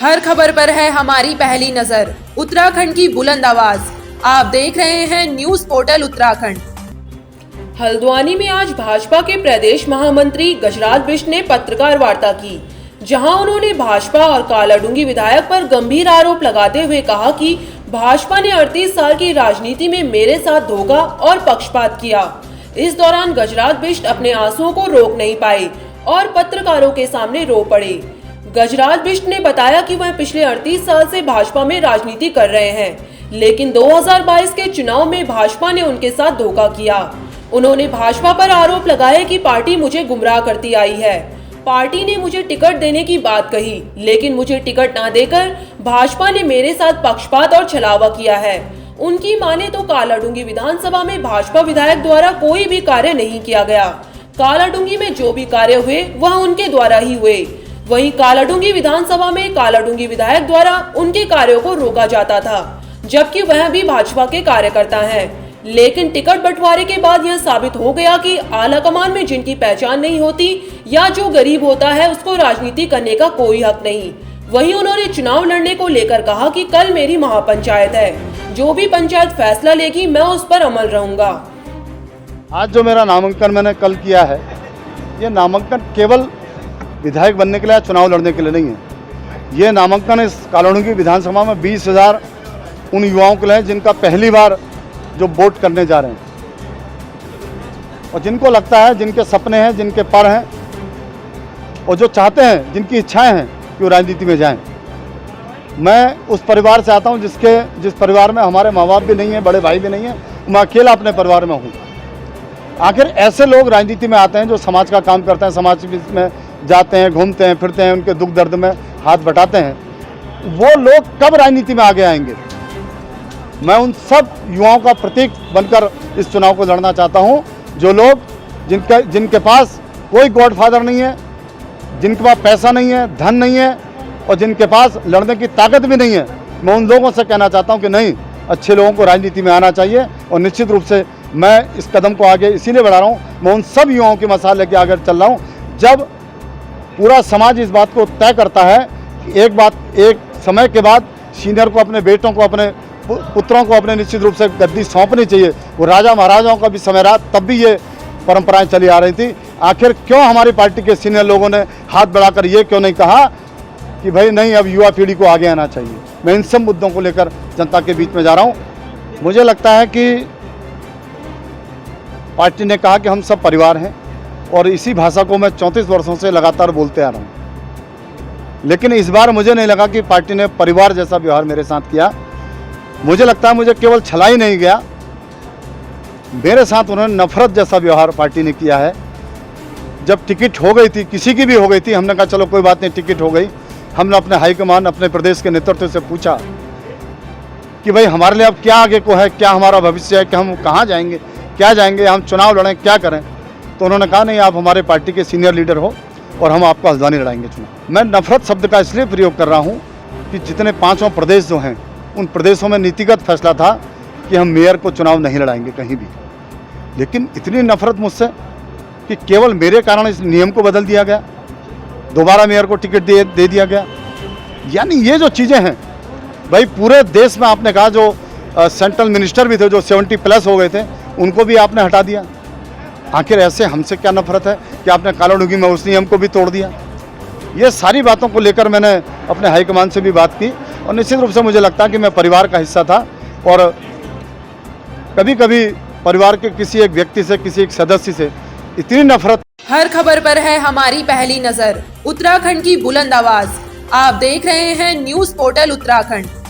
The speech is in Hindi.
हर खबर पर है हमारी पहली नजर। उत्तराखंड की बुलंद आवाज। आप देख रहे हैं न्यूज पोर्टल उत्तराखंड। हल्द्वानी में आज भाजपा के प्रदेश महामंत्री गजराज बिष्ट ने पत्रकार वार्ता की, जहां उन्होंने भाजपा और कालाडूंगी विधायक पर गंभीर आरोप लगाते हुए कहा कि भाजपा ने 38 साल की राजनीति में मेरे साथ धोखा और पक्षपात किया। इस दौरान गजराज बिष्ट अपने आंसुओं को रोक नहीं पाए और पत्रकारों के सामने रो पड़े। गजराज बिष्ट ने बताया कि वह पिछले 38 साल से भाजपा में राजनीति कर रहे हैं, लेकिन 2022 के चुनाव में भाजपा ने उनके साथ धोखा किया। उन्होंने भाजपा पर आरोप लगाया कि पार्टी मुझे गुमराह करती आई है। पार्टी ने मुझे टिकट देने की बात कही, लेकिन मुझे टिकट न देकर भाजपा ने मेरे साथ पक्षपात और छलावा किया है। उनकी माने तो कालाडूंगी विधानसभा में भाजपा विधायक द्वारा कोई भी कार्य नहीं किया गया। कालाडूंगी में जो भी कार्य हुए वह उनके द्वारा ही हुए। वहीं कालाडूंगी विधानसभा में कालाडूंगी विधायक द्वारा उनके कार्यों को रोका जाता था, जबकि वह भी भाजपा के कार्यकर्ता हैं। लेकिन टिकट बंटवारे के बाद यह साबित हो गया कि आला कमान में जिनकी पहचान नहीं होती या जो गरीब होता है उसको राजनीति करने का कोई हक नहीं। वहीं उन्होंने चुनाव लड़ने को लेकर कहा कि कल मेरी महापंचायत है, जो भी पंचायत फैसला लेगी मैं उस पर अमल रहूंगा। आज जो मेरा नामांकन मैंने कल किया है, ये नामांकन केवल विधायक बनने के लिए, चुनाव लड़ने के लिए नहीं है। ये नामांकन इस कालाडूंगी विधानसभा में 20,000 उन युवाओं के लिए है जिनका पहली बार जो वोट करने जा रहे हैं और जिनको लगता है, जिनके सपने हैं, जिनके पर हैं और जो चाहते हैं, जिनकी इच्छाएं हैं कि वो राजनीति में जाएं। मैं उस परिवार से आता हूं जिस परिवार में हमारे माँ बाप भी नहीं है, बड़े भाई भी नहीं है, मैं अकेला अपने परिवार में हूँ। आखिर ऐसे लोग राजनीति में आते हैं जो समाज का काम करते हैं, समाज में जाते हैं, घूमते हैं, फिरते हैं, उनके दुख दर्द में हाथ बटाते हैं। वो लोग कब राजनीति में आगे आएंगे? मैं उन सब युवाओं का प्रतीक बनकर इस चुनाव को लड़ना चाहता हूं, जो लोग जिनके पास कोई गॉडफादर नहीं है, जिनके पास पैसा नहीं है, धन नहीं है और जिनके पास लड़ने की ताकत भी नहीं है। मैं उन लोगों से कहना चाहता हूं कि नहीं, अच्छे लोगों को राजनीति में आना चाहिए और निश्चित रूप से मैं इस कदम को आगे इसीलिए बढ़ा रहा हूँ। मैं उन सब युवाओं की मसाल लेके आगे चल रहा हूँ। जब पूरा समाज इस बात को तय करता है कि एक समय के बाद सीनियर को, अपने बेटों को, अपने पुत्रों को अपने निश्चित रूप से गद्दी सौंपनी चाहिए। वो राजा महाराजाओं का भी समय रहा, तब भी ये परंपराएं चली आ रही थी। आखिर क्यों हमारी पार्टी के सीनियर लोगों ने हाथ बढ़ाकर ये क्यों नहीं कहा कि भाई नहीं, अब युवा पीढ़ी को आगे आना चाहिए? मैं इन सब मुद्दों को लेकर जनता के बीच में जा रहा हूँ। मुझे लगता है कि पार्टी ने कहा कि हम सब परिवार हैं और इसी भाषा को मैं 34 वर्षों से लगातार बोलते आ रहा हूँ। लेकिन इस बार मुझे नहीं लगा कि पार्टी ने परिवार जैसा व्यवहार मेरे साथ किया। मुझे लगता है मुझे केवल छला ही नहीं गया, मेरे साथ उन्होंने नफरत जैसा व्यवहार पार्टी ने किया है। जब टिकट हो गई थी, किसी की भी हो गई थी, हमने कहा चलो कोई बात नहीं, टिकट हो गई। हमने अपने हाईकमान, अपने प्रदेश के नेतृत्व से पूछा कि भाई हमारे लिए अब क्या आगे को है, क्या हमारा भविष्य है, कि हम कहाँ जाएंगे, क्या जाएंगे, हम चुनाव लड़ें, क्या करें? तो उन्होंने कहा नहीं, आप हमारे पार्टी के सीनियर लीडर हो और हम आपको हल्द्वानी लड़ाएंगे चुनाव। मैं नफरत शब्द का इसलिए प्रयोग कर रहा हूँ कि जितने 5 प्रदेश जो हैं, उन प्रदेशों में नीतिगत फैसला था कि हम मेयर को चुनाव नहीं लड़ाएंगे कहीं भी। लेकिन इतनी नफरत मुझसे कि केवल मेरे कारण इस नियम को बदल दिया गया, दोबारा मेयर को टिकट दे दिया गया। यानी ये जो चीज़ें हैं भाई, पूरे देश में आपने कहा जो सेंट्रल मिनिस्टर भी थे जो 70+ हो गए थे, उनको भी आपने हटा दिया। आखिर ऐसे हमसे क्या नफरत है कि आपने कालाडूंगी में उस नियम को भी तोड़ दिया? ये सारी बातों को लेकर मैंने अपने हाईकमान से भी बात की और निश्चित रूप से मुझे लगता है कि मैं परिवार का हिस्सा था और कभी कभी परिवार के किसी एक व्यक्ति से, किसी एक सदस्य से इतनी नफरत। हर खबर पर है हमारी पहली नजर। उत्तराखंड की बुलंद आवाज। आप देख रहे हैं न्यूज पोर्टल उत्तराखंड।